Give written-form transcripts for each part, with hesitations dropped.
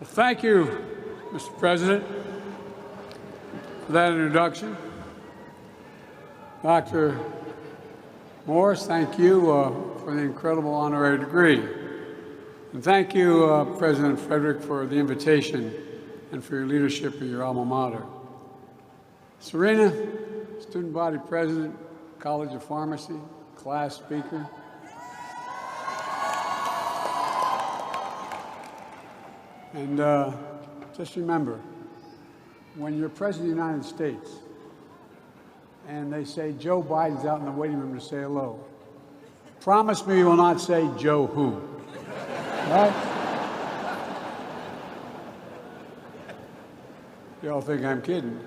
Well, thank you, Mr. President, for that introduction. Dr. Morris, thank you for the incredible honorary degree. And thank you, President Frederick, for the invitation and for your leadership of your alma mater. Serena, student body president, College of Pharmacy, class speaker. And just remember, when you're President of the United States and they say Joe Biden's out in the waiting room to say hello, promise me you will not say Joe who, right? You all think I'm kidding.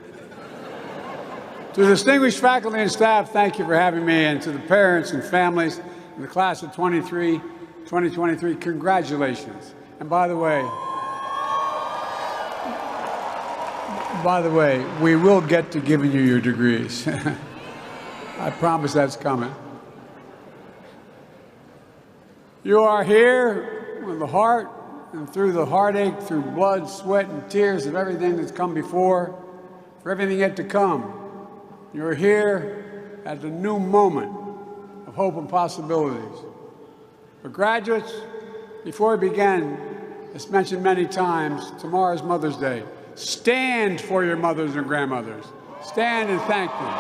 To the distinguished faculty and staff, thank you for having me, and to the parents and families in the class of 2023, congratulations. And by the way, we will get to giving you your degrees. I promise that's coming. You are here with the heart and through the heartache, through blood, sweat, and tears of everything that's come before, for everything yet to come. You're here at the new moment of hope and possibilities. For graduates, before we begin, as mentioned many times, tomorrow's Mother's Day. Stand for your mothers and grandmothers. Stand and thank them.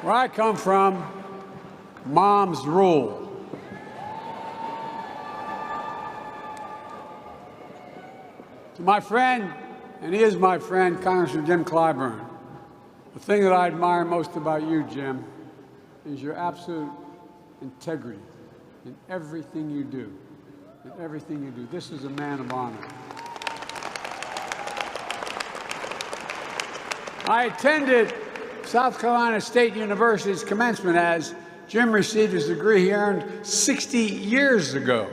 Where I come from, moms rule. To my friend, and he is my friend, Congressman Jim Clyburn, the thing that I admire most about you, Jim, is your absolute integrity in everything you do. In everything you do. This is a man of honor. I attended South Carolina State University's commencement as Jim received his degree he earned 60 years ago,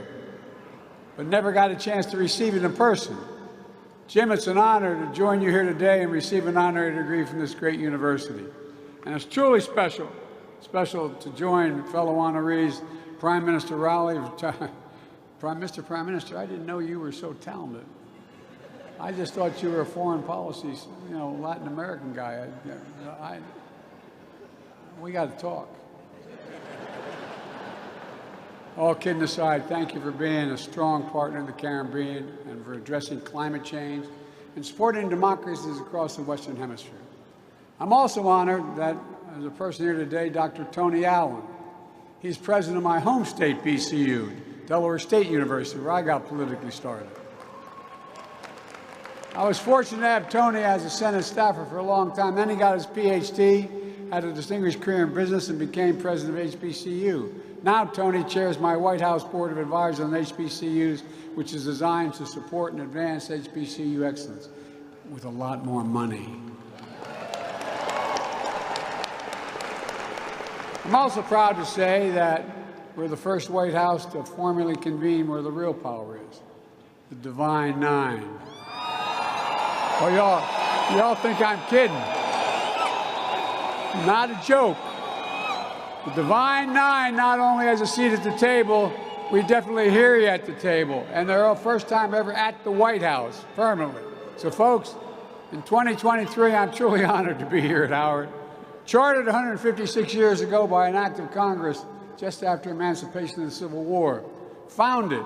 but never got a chance to receive it in person. Jim, it's an honor to join you here today and receive an honorary degree from this great university. And it's truly special to join fellow honorees, Prime Minister Rowley. Prime Minister, I didn't know you were so talented. I just thought you were a foreign policy, Latin American guy. We got to talk. All kidding aside, thank you for being a strong partner in the Caribbean and for addressing climate change and supporting democracies across the Western Hemisphere. I'm also honored that, as a person here today, Dr. Tony Allen. He's president of my home state, BCU, Delaware State University, where I got politically started. I was fortunate to have Tony as a Senate staffer for a long time. Then he got his PhD, had a distinguished career in business, and became president of HBCU. Now Tony chairs my White House Board of Advisors on HBCUs, which is designed to support and advance HBCU excellence with a lot more money. I'm also proud to say that we're the first White House to formally convene where the real power is, the Divine Nine. Oh, y'all think I'm kidding. Not a joke. The Divine Nine not only has a seat at the table, we definitely hear you at the table. And they're our first time ever at the White House, permanently. So folks, in 2023, I'm truly honored to be here at Howard. Chartered 156 years ago by an act of Congress just after emancipation of the Civil War. Founded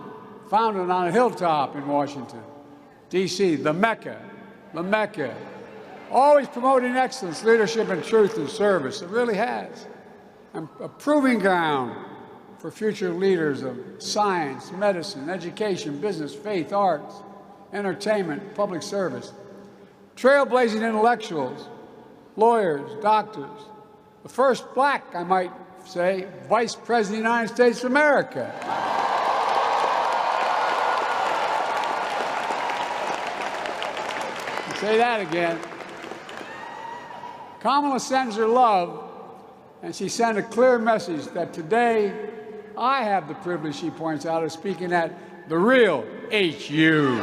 on a hilltop in Washington, D.C., the Mecca. Always promoting excellence, leadership, and truth and service. It really has. A proving ground for future leaders of science, medicine, education, business, faith, arts, entertainment, public service. Trailblazing intellectuals, lawyers, doctors. The first black, I might say, Vice President of the United States of America. I'll say that again. Kamala sends her love, and she sent a clear message that today I have the privilege, she points out, of speaking at the real HU.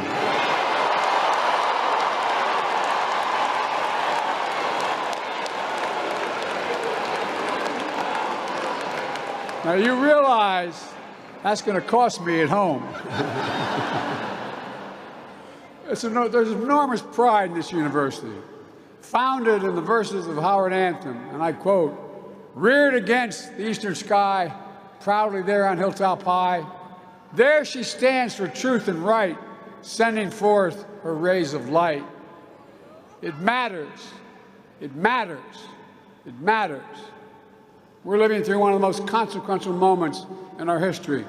Now, you realize that's going to cost me at home. There's enormous pride in this university, founded in the verses of Howard Anthem, and I quote, "Reared against the eastern sky, proudly there on hilltop high, there she stands for truth and right, sending forth her rays of light." It matters. It matters. It matters. We're living through one of the most consequential moments in our history,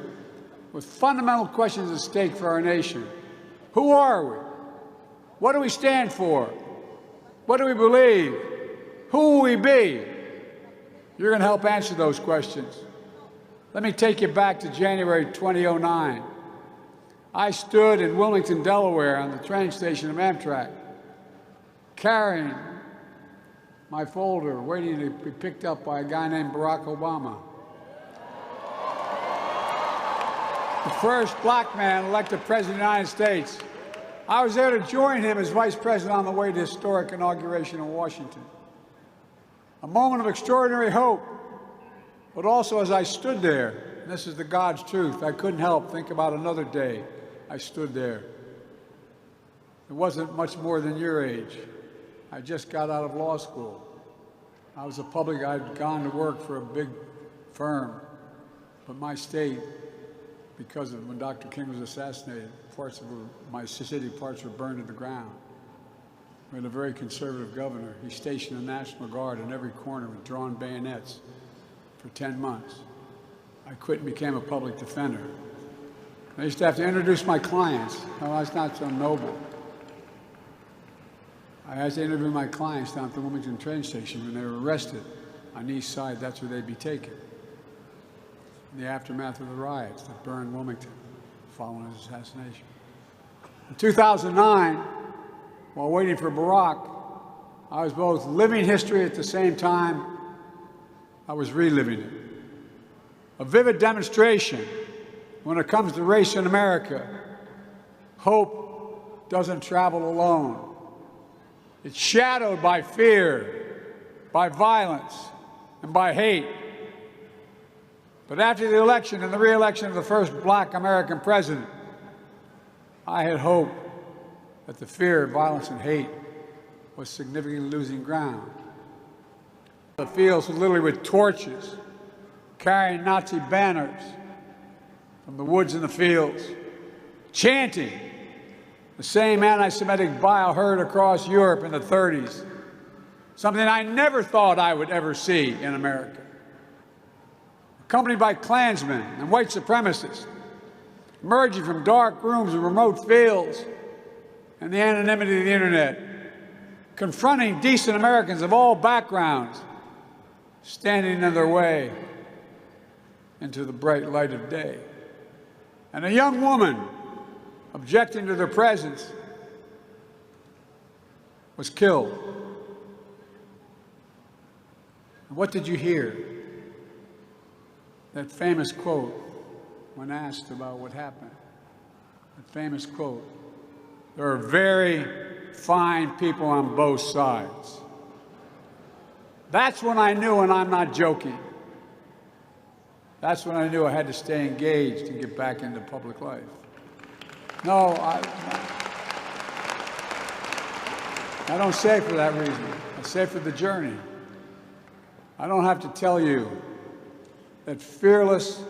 with fundamental questions at stake for our nation. Who are we? What do we stand for? What do we believe? Who will we be? You're going to help answer those questions. Let me take you back to January 2009. I stood in Wilmington, Delaware, on the train station of Amtrak, carrying my folder, waiting to be picked up by a guy named Barack Obama, the first black man elected president of the United States. I was there to join him as vice president on the way to historic inauguration in Washington. A moment of extraordinary hope, but also as I stood there, and this is the God's truth, I couldn't help think about another day I stood there. It wasn't much more than your age. I just got out of law school. I'd gone to work for a big firm, but my state, because of when Dr. King was assassinated, parts of my city were burned to the ground. We had a very conservative governor. He stationed a National Guard in every corner with drawn bayonets for 10 months. I quit and became a public defender. I used to have to introduce my clients. No, that's not so noble. I had to interview my clients down at the Wilmington train station when they were arrested. On the east side, that's where they'd be taken. In the aftermath of the riots that burned Wilmington following his assassination. In 2009, while waiting for Barack, I was both living history at the same time I was reliving it. A vivid demonstration when it comes to race in America. Hope doesn't travel alone. It's shadowed by fear, by violence, and by hate. But after the election and the re-election of the first black American president, I had hope that the fear, violence, and hate was significantly losing ground. The fields were literally with torches, carrying Nazi banners from the woods and the fields, chanting the same anti-Semitic bile heard across Europe in the 30s, something I never thought I would ever see in America. Accompanied by Klansmen and white supremacists, emerging from dark rooms and remote fields and the anonymity of the internet, confronting decent Americans of all backgrounds, standing in their way into the bright light of day. And a young woman, objecting to their presence, was killed. And what did you hear? That famous quote when asked about what happened. That famous quote, "There are very fine people on both sides." That's when I knew, and I'm not joking, that's when I knew I had to stay engaged and get back into public life. No, I don't say it for that reason. I say it for the journey. I don't have to tell you that fearless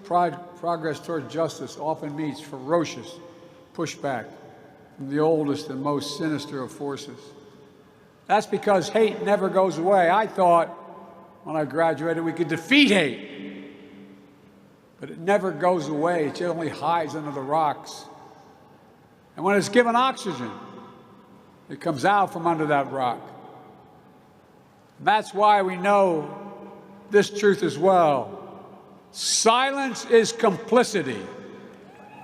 progress toward justice often meets ferocious pushback from the oldest and most sinister of forces. That's because hate never goes away. I thought when I graduated we could defeat hate, but it never goes away. It only hides under the rocks. And when it's given oxygen, it comes out from under that rock. That's why we know this truth as well. Silence is complicity.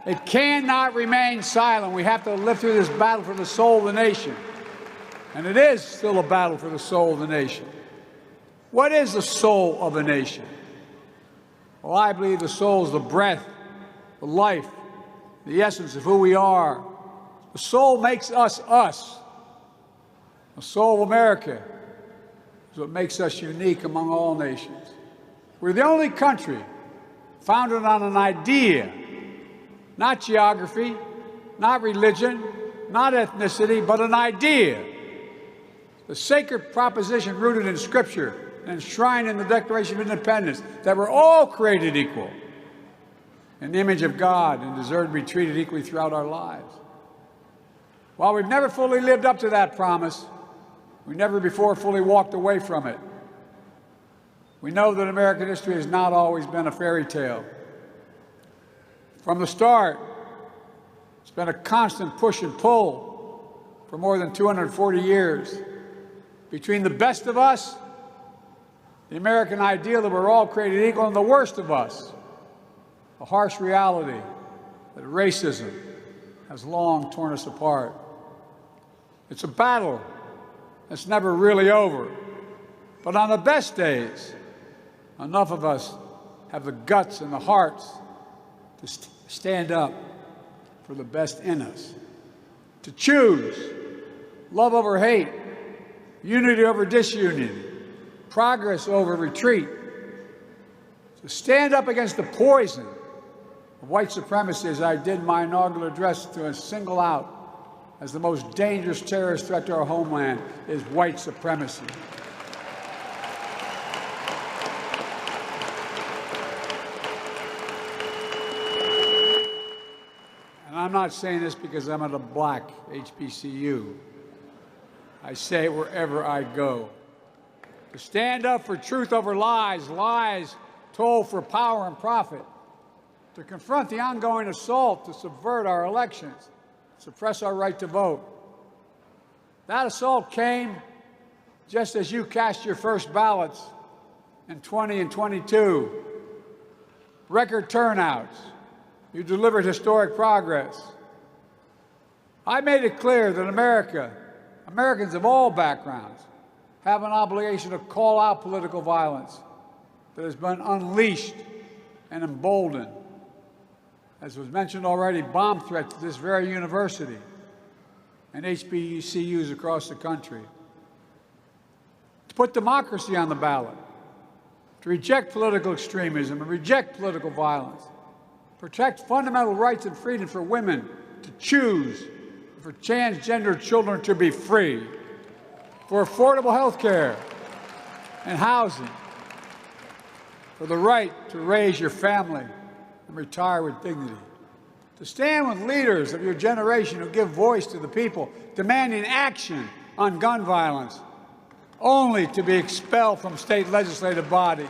It cannot remain silent. We have to live through this battle for the soul of the nation. And it is still a battle for the soul of the nation. What is the soul of a nation? Well, I believe the soul is the breath, the life, the essence of who we are. The soul makes us us. The soul of America is what makes us unique among all nations. We're the only country founded on an idea, not geography, not religion, not ethnicity, but an idea. The sacred proposition rooted in Scripture and enshrined in the Declaration of Independence that we're all created equal in the image of God and deserve to be treated equally throughout our lives. While we've never fully lived up to that promise, we never before fully walked away from it. We know that American history has not always been a fairy tale. From the start, it's been a constant push and pull for more than 240 years between the best of us, the American ideal that we're all created equal, and the worst of us, a harsh reality that racism has long torn us apart. It's a battle that's never really over. But on the best days, enough of us have the guts and the hearts to stand up for the best in us, to choose love over hate, unity over disunity, progress over retreat, to stand up against the poison of white supremacy, as I did my inaugural address, to single out as the most dangerous terrorist threat to our homeland is white supremacy. And I'm not saying this because I'm at a black HBCU. I say it wherever I go. To stand up for truth over lies, lies told for power and profit. To confront the ongoing assault to subvert our elections, suppress our right to vote. That assault came just as you cast your first ballots in 20 and 22. Record turnouts. You delivered historic progress. I made it clear that Americans of all backgrounds, have an obligation to call out political violence that has been unleashed and emboldened. As was mentioned already, bomb threats to this very university and HBCUs across the country. To put democracy on the ballot, to reject political extremism and reject political violence, protect fundamental rights and freedom for women to choose, for transgender children to be free, for affordable health care and housing, for the right to raise your family and retire with dignity, to stand with leaders of your generation who give voice to the people demanding action on gun violence, only to be expelled from state legislative bodies,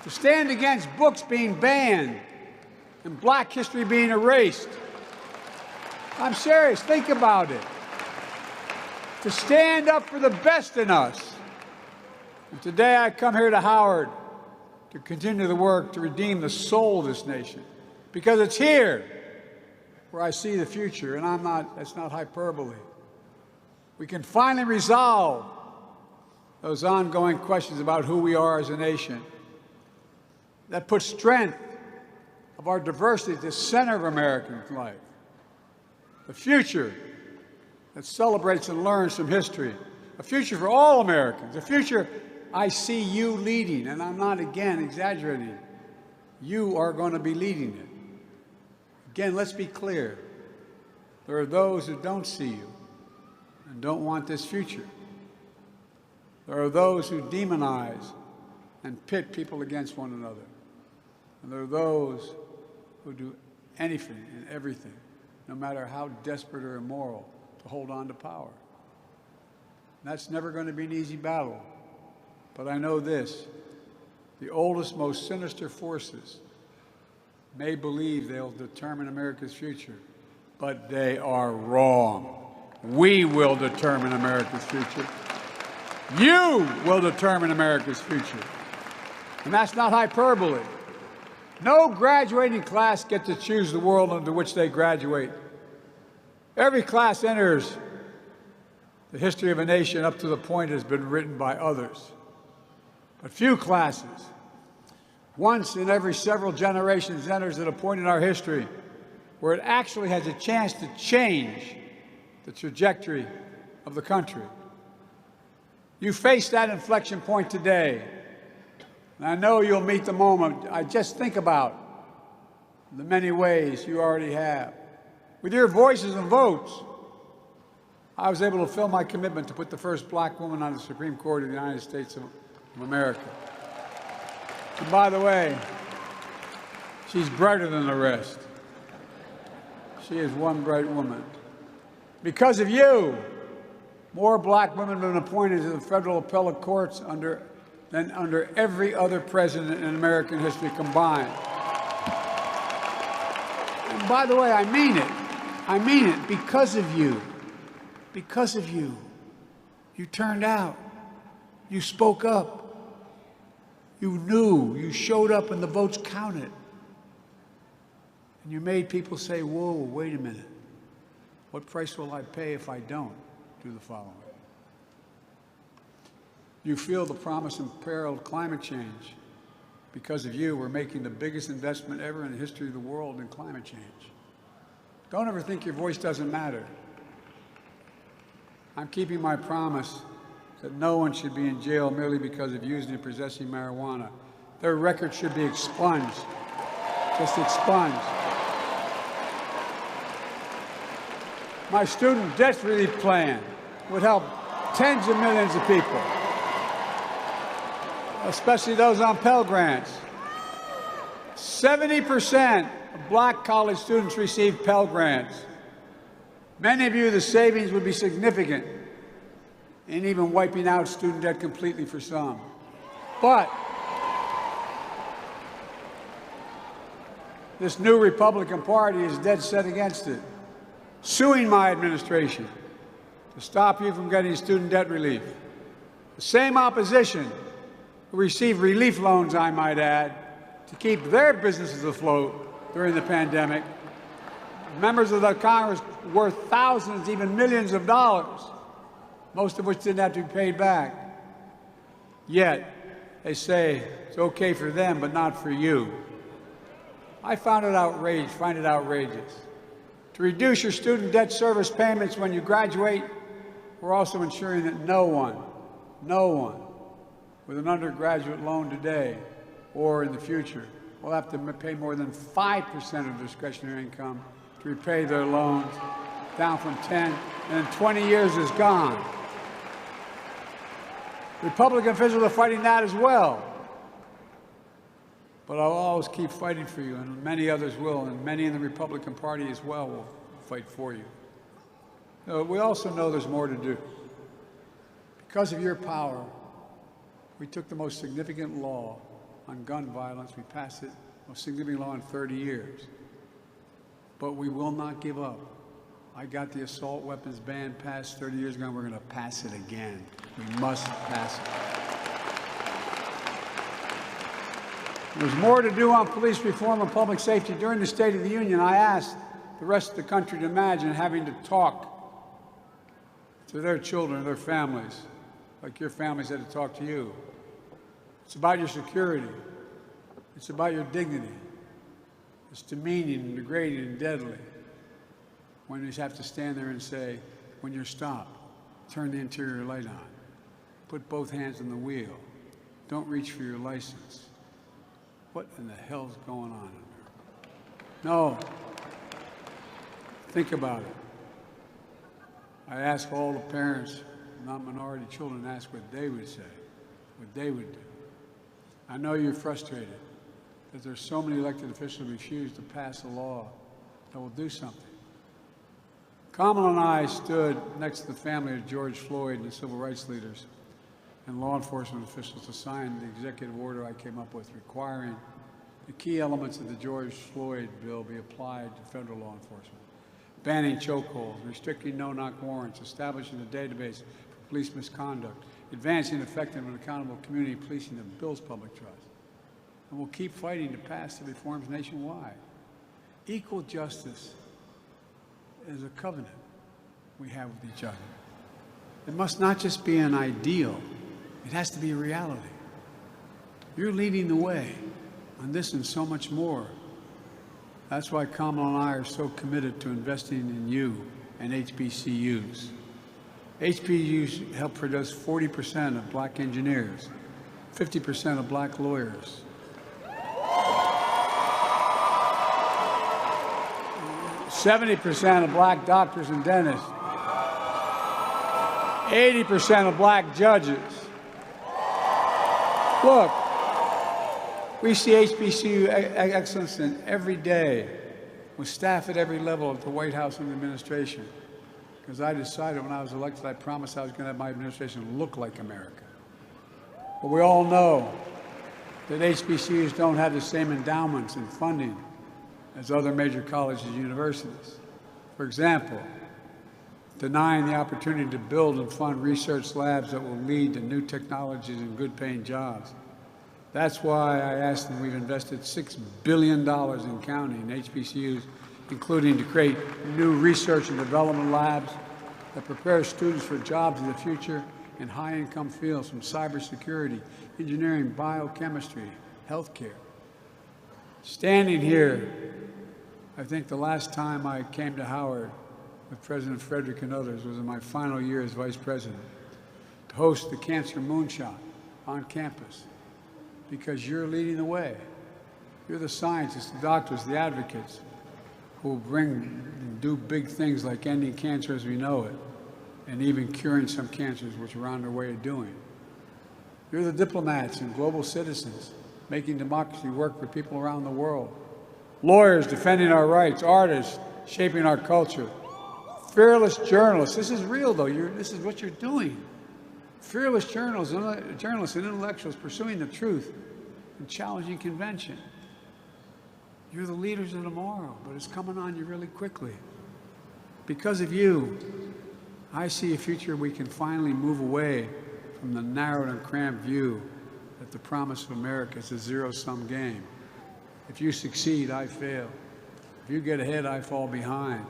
to stand against books being banned and Black history being erased. I'm serious, think about it. To stand up for the best in us. And today I come here to Howard to continue the work to redeem the soul of this nation, because it's here where I see the future, and that's not hyperbole. We can finally resolve those ongoing questions about who we are as a nation that put strength of our diversity at the center of American life. The future that celebrates and learns from history, a future for all Americans, a future I see you leading, and I'm not, again, exaggerating. You are going to be leading it. Again, let's be clear. There are those who don't see you and don't want this future. There are those who demonize and pit people against one another. And there are those who do anything and everything, no matter how desperate or immoral, to hold on to power. And that's never going to be an easy battle. But I know this, the oldest, most sinister forces may believe they'll determine America's future, but they are wrong. We will determine America's future. You will determine America's future. And that's not hyperbole. No graduating class gets to choose the world into which they graduate. Every class enters the history of a nation up to the point it has been written by others. But few classes, once in every several generations, enters at a point in our history where it actually has a chance to change the trajectory of the country. You face that inflection point today. And I know you'll meet the moment. I just think about the many ways you already have. With your voices and votes, I was able to fulfill my commitment to put the first black woman on the Supreme Court of the United States of America. And by the way, she's brighter than the rest. She is one bright woman. Because of you, more black women have been appointed to the federal appellate courts than under every other president in American history combined. And by the way, I mean it. I mean it because of you. Because of you. You turned out. You spoke up. You knew. You showed up and the votes counted. And you made people say, whoa, wait a minute. What price will I pay if I don't do the following? You feel the promise and peril of climate change. Because of you, we're making the biggest investment ever in the history of the world in climate change. Don't ever think your voice doesn't matter. I'm keeping my promise that no one should be in jail merely because of using and possessing marijuana. Their record should be expunged. Just expunged. My student debt relief plan would help tens of millions of people, especially those on Pell Grants. 70% of black college students receive Pell Grants. Many of you, the savings would be significant in even wiping out student debt completely for some. But this new Republican Party is dead set against it, suing my administration to stop you from getting student debt relief. The same opposition who received relief loans, I might add, to keep their businesses afloat during the pandemic. Members of the Congress worth thousands, even millions of dollars, most of which didn't have to be paid back. Yet, they say it's okay for them, but not for you. I find it outrageous. To reduce your student debt service payments when you graduate, we're also ensuring that no one with an undergraduate loan today or in the future will have to pay more than 5% of discretionary income to repay their loans, down from 10, and in 20 years is gone. Republican officials are fighting that as well. But I'll always keep fighting for you, and many others will, and many in the Republican Party as well will fight for you. We also know there's more to do. Because of your power, we took the most significant law on gun violence. We passed it, most significant law in 30 years. But we will not give up. I got the assault weapons ban passed 30 years ago, and we're going to pass it again. We must pass it. There's more to do on police reform and public safety. During the State of the Union, I asked the rest of the country to imagine having to talk to their children, their families, like your families had to talk to you. It's about your security. It's about your dignity. It's demeaning and degrading and deadly when you have to stand there and say, when you're stopped, turn the interior light on. Put both hands on the wheel. Don't reach for your license. What in the hell's going on in there? No. Think about it. I ask all the parents, not minority children, ask what they would say, what they would do. I know you're frustrated that there's so many elected officials who refuse to pass a law that will do something. Kamala and I stood next to the family of George Floyd and the civil rights leaders and law enforcement officials to sign the executive order I came up with requiring the key elements of the George Floyd bill be applied to federal law enforcement. Banning chokeholds, restricting no-knock warrants, establishing a database for police misconduct, advancing effective and accountable community policing that builds public trust. And we'll keep fighting to pass the reforms nationwide. Equal justice is a covenant we have with each other. It must not just be an ideal, it has to be a reality. You're leading the way on this and so much more. That's why Kamala and I are so committed to investing in you and HBCUs. HBCUs help produce 40% of black engineers, 50% of black lawyers. 70% of black doctors and dentists. 80% of black judges. Look, we see HBCU excellence in every day with staff at every level at the White House and administration. Because I decided when I was elected, I promised I was going to have my administration look like America. But we all know that HBCUs don't have the same endowments and funding as other major colleges and universities. For example, denying the opportunity to build and fund research labs that will lead to new technologies and good-paying jobs. That's why I asked them, we've invested $6 billion in counting in HBCUs, including to create new research and development labs that prepare students for jobs of the future in high-income fields from cybersecurity, engineering, biochemistry, healthcare. Standing here, I think the last time I came to Howard with President Frederick and others was in my final year as vice president to host the Cancer Moonshot on campus, because you're leading the way. You're the scientists, the doctors, the advocates who will bring and do big things like ending cancer as we know it, and even curing some cancers, which we're on their way of doing. You're the diplomats and global citizens making democracy work for people around the world. Lawyers defending our rights, artists shaping our culture. Fearless journalists. This is real, though. This is what you're doing. Fearless journalists and intellectuals pursuing the truth and challenging convention. You're the leaders of tomorrow, but it's coming on you really quickly. Because of you, I see a future we can finally move away from the narrowed and cramped view that the promise of America is a zero-sum game. If you succeed, I fail. If you get ahead, I fall behind.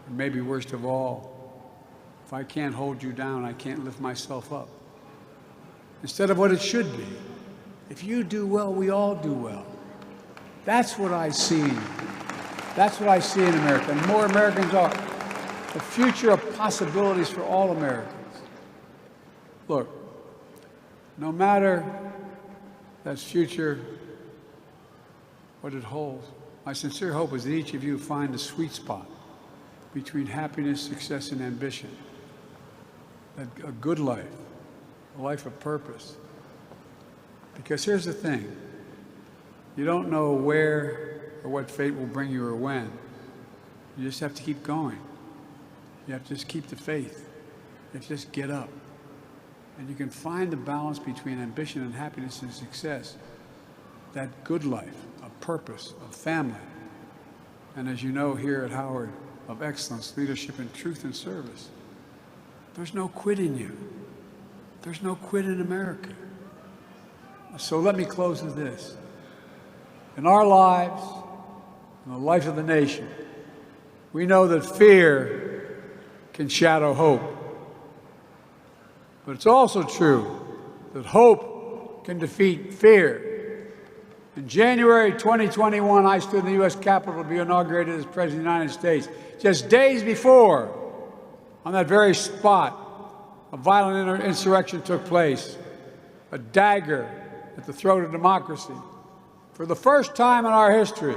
And maybe worst of all, if I can't hold you down, I can't lift myself up. Instead of what it should be, if you do well, we all do well. That's what I see. That's what I see in America. And more Americans are. The future of possibilities for all Americans. Look, no matter that future, what it holds, my sincere hope is that each of you find a sweet spot between happiness, success, and ambition. A good life, a life of purpose. Because here's the thing, you don't know where or what fate will bring you or when. You just have to keep going. You have to just keep the faith. You have to just get up. And you can find the balance between ambition and happiness and success. That good life, of purpose, of family. And as you know here at Howard, of excellence, leadership, and truth and service. There's no quit in you. There's no quit in America. So let me close with this. In our lives, in the life of the nation, we know that fear can shadow hope. But it's also true that hope can defeat fear. In January 2021, I stood in the U.S. Capitol to be inaugurated as President of the United States. Just days before, on that very spot, a violent insurrection took place, a dagger at the throat of democracy. For the first time in our history,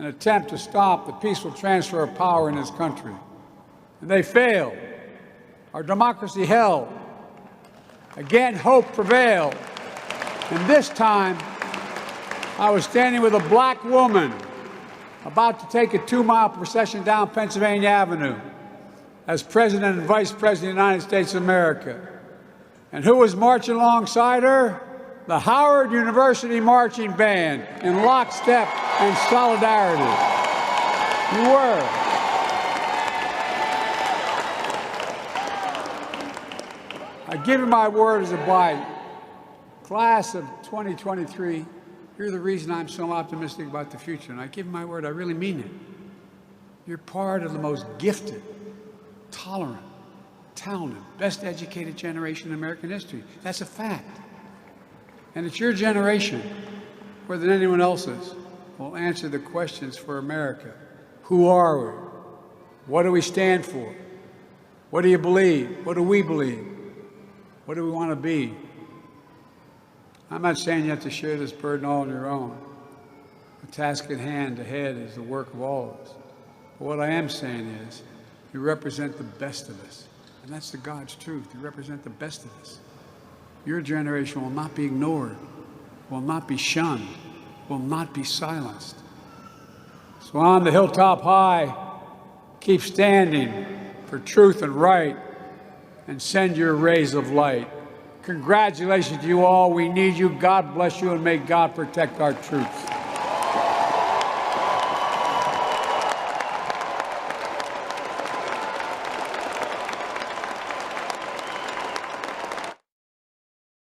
an attempt to stop the peaceful transfer of power in this country. And they failed. Our democracy held. Again, hope prevailed. And this time, I was standing with a black woman about to take a 2-mile procession down Pennsylvania Avenue as President and Vice President of the United States of America. And who was marching alongside her? The Howard University Marching Band in lockstep and solidarity. You were. I give you my word as a bride. Class of 2023, you're the reason I'm so optimistic about the future. And I give you my word, I really mean it. You're part of the most gifted, tolerant, talented, best educated generation in American history. That's a fact. And it's your generation, more than anyone else's, will answer the questions for America. Who are we? What do we stand for? What do you believe? What do we believe? What do we want to be? I'm not saying you have to share this burden all on your own. The task at hand ahead is the work of all of us. But what I am saying is, you represent the best of us. And that's the God's truth. You represent the best of us. Your generation will not be ignored, will not be shunned, will not be silenced. So on the hilltop high, keep standing for truth and right, and send your rays of light. Congratulations to you all. We need you. God bless you, and may God protect our troops.